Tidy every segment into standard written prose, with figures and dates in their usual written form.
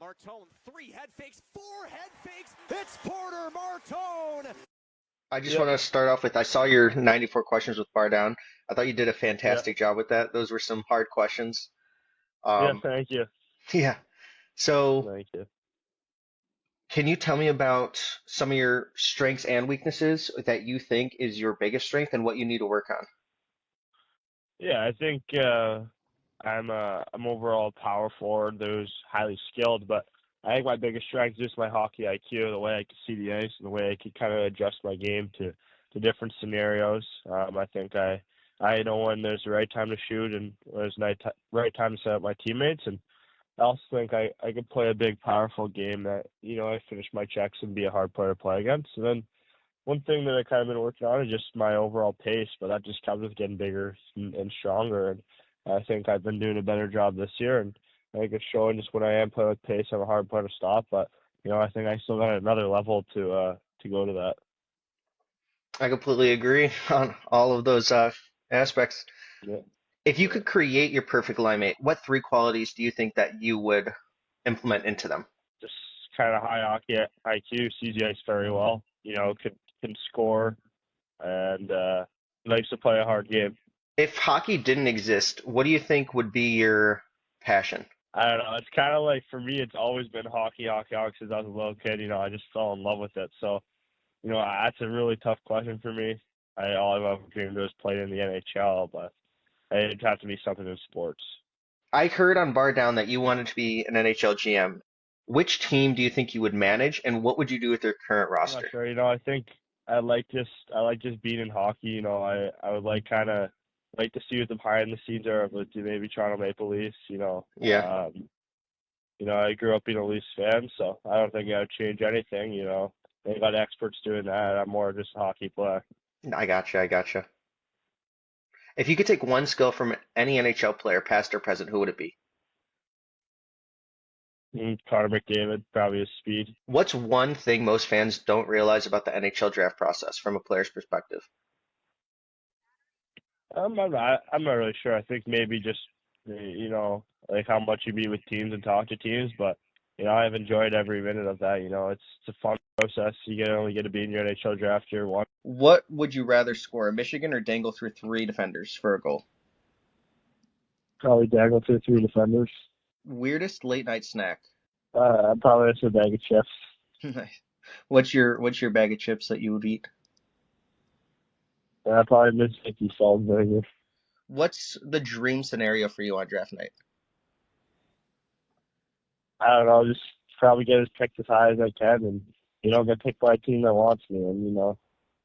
Martone, 3 head fakes, 4 head fakes. It's Porter Martone. I just Yep. want to start off with I saw your 94 questions with bar down. I thought you did a Yeah. fantastic job with that. Those were some hard questions. Yeah. Um, Thank you. yeah. So, Thank you. can you tell me about some of your strengths and weaknesses that you think is your biggest strength and what you need to work on? Yeah, I think I'm overall a power forward who's highly skilled, but I think my biggest strength is just my hockey IQ, the way I can see the ice, and the way I can kind of adjust my game to different scenarios. I think I know when there's the right time to shoot and when there's the right time to set up my teammates, and I also think I could play a big, powerful game that I finish my checks and be a hard player to play against. And then one thing that I kind of been working on is just my overall pace, but that just comes with getting bigger and stronger. And I think I've been doing a better job this year, and I think it's showing just when I am playing with pace, I'm a hard player to stop. But I think I still got another level to go to that. I completely agree on all of those aspects. Yeah, If you yeah. could create your perfect line mate, what three qualities do you think that you would implement into them? Just kind of high hockey IQ, sees the ice very well. Can score and likes to play a hard game. If hockey didn't exist, what do you think would be your passion? I don't know. It's kind of like for me, it's always been hockey since I was a little kid. I just fell in love with it. So, that's a really tough question for me. All I've ever dreamed of is playing in the NHL, but it'd have to be something in sports. I heard on Bar Down that you wanted to be an NHL GM. Which team do you think you would manage, and what would you do with your current I'm not roster? sure. I think I like just being in hockey. I would like to see what the behind the scenes are of maybe Toronto Maple Leafs. Yeah, I grew up being a Leafs fan, so I don't think I would change anything. They got experts doing that. I'm more just a hockey player. I gotcha, I gotcha. If you could take one skill from any NHL player, past or present, who would it be? Connor McDavid, probably his speed. What's one thing most fans don't realize about the NHL draft process from a player's perspective? I'm not really sure. I think maybe just like how much you meet with teams and talk to teams, but I've enjoyed every minute of that. It's a fun process. Only get to be in your NHL draft year one. What would you rather score, a Michigan or dangle through three defenders for a goal? Probably dangle to three defenders. Weirdest late night snack? I'd probably have a bag of chips. Nice. What's your bag of chips that you would eat? I'd probably miss Mickey Salzburger. What's the dream scenario for you on draft night? I don't know, just probably get as picked as high as I can, and get picked by a team that wants me, and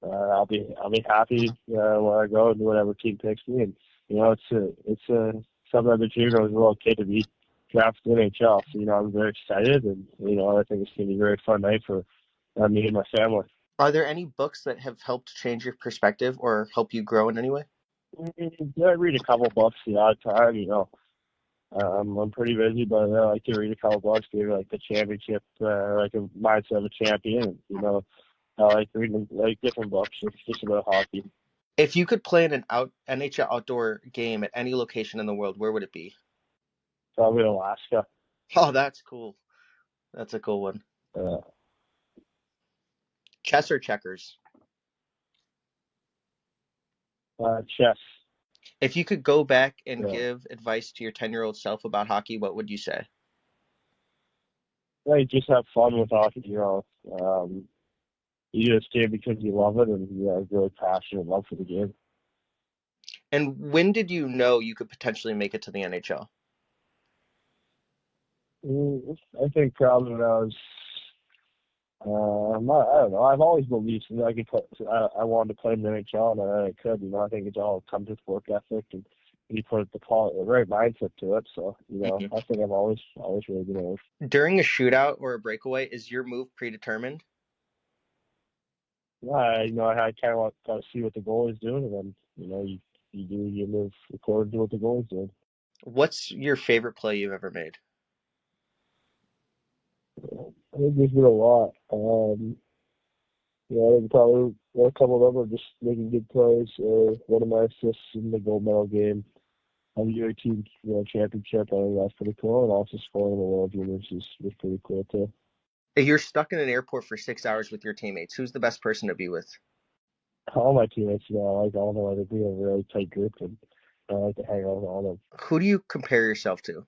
I'll be happy where I go and whatever team picks me, and it's something I've been dreaming of as a little kid to be drafted in the NHL. So I'm very excited, and I think it's gonna be a very fun night for me and my family. Are there any books that have helped change your perspective or help you grow in any way? Yeah, I read a couple books the odd time. I'm pretty busy, but I like to read a couple books, maybe like the championship, like a mindset of a champion. I like reading like different books just about hockey. If you could play in an NHL outdoor game at any location in the world, where would it be? Probably Alaska. Oh, that's cool. That's a cool one. Uh, Chess or checkers? chess. If you could go back and Yeah. give advice to your 10-year-old self about hockey, what would you say? Like just have fun with hockey. You do this game because you love it and you have really passionate love for the game. And when did you know you could potentially make it to the NHL? I think probably when I was, I don't know. I've always believed that I could play. I wanted to play in the NHL and I could. I think it's all comes with work ethic and you put the right mindset to it. So Mhm. I think I've always really been able. During a shootout or a breakaway, is your move predetermined? Yeah, I kind of got to see what the goal is doing, and then you do your move according to what the goal is doing. What's your favorite play you've ever made? I think there's been a lot. I think probably a couple of them are just making good plays. One of my assists in the gold medal game. of the U18 World Championship. I think that's pretty cool. And also scoring in the World Juniors was pretty cool too. If you're stuck in an airport for 6 hours with your teammates, who's the best person to be with? All my teammates, I like all of them. I think we have a really tight group, and I like to hang out with all of them. Who do you compare yourself to?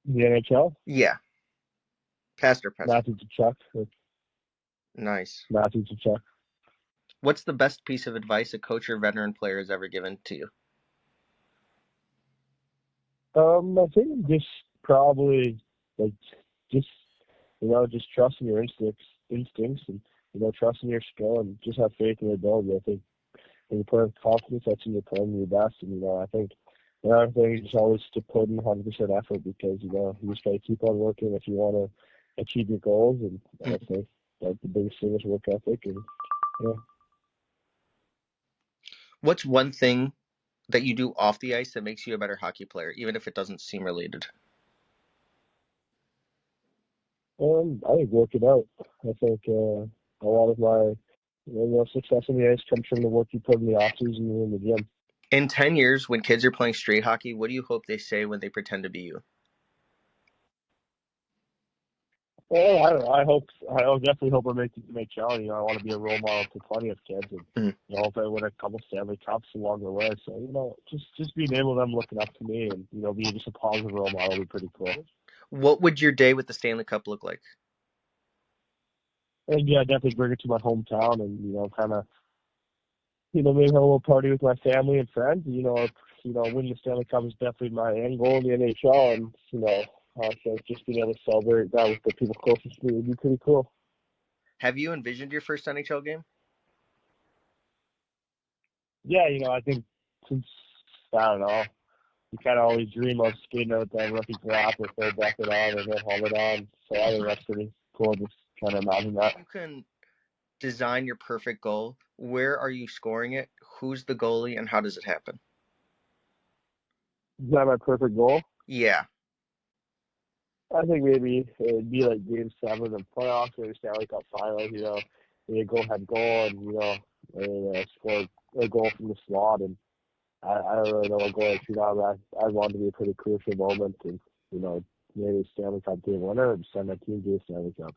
The NHL? Yeah, past or present. Matthew Tkachuk. Nice. Matthew Tkachuk. What's the best piece of advice a coach or veteran player has ever given to you? I think just probably like just just trusting your instincts, and trusting your skill, and just have faith in your ability. I think when you put in confidence, that's when you're playing your best. And I think another thing is just always to put in 100% effort, because you just got to keep on working if you want to achieve your goals. And I think that the biggest thing is work ethic. And yeah. What's one thing that you do off the ice that makes you a better hockey player, even if it doesn't seem related? I think working out. I think a lot of my success in the ice comes from the work you put in the off season and in the gym. In 10 years, when kids are playing straight hockey, what do you hope they say when they pretend to be you? Well, I don't know. I definitely hope I make the NHL. I want to be a role model to plenty of kids, and hope I win a couple Stanley Cups along the way. So just being able to them looking up to me, and being just a positive role model would be pretty cool. What would your day with the Stanley Cup look like? And yeah, definitely bring it to my hometown, and kind of maybe have a little party with my family and friends. Winning the Stanley Cup is definitely my end goal in the NHL, and so just being able to celebrate that with the people closest to me would be pretty cool. Have you envisioned your first NHL game? Yeah, I think since, I don't know, you kind of always dream of skating out that rookie glass with their bucket on and their helmet on. So I think that's pretty cool, just kind of imagine that. You can design your perfect goal. Where are you scoring it? Who's the goalie, and how does it happen? Is that my perfect goal? Yeah. I think maybe it'd be like Game 7 of playoffs or Stanley Cup Finals. Maybe go ahead goal and score a goal from the slot. And I don't really know what goal I'd shoot out. I want it to be a pretty crucial moment, and maybe Stanley Cup game winner and send my team to a Stanley Cup.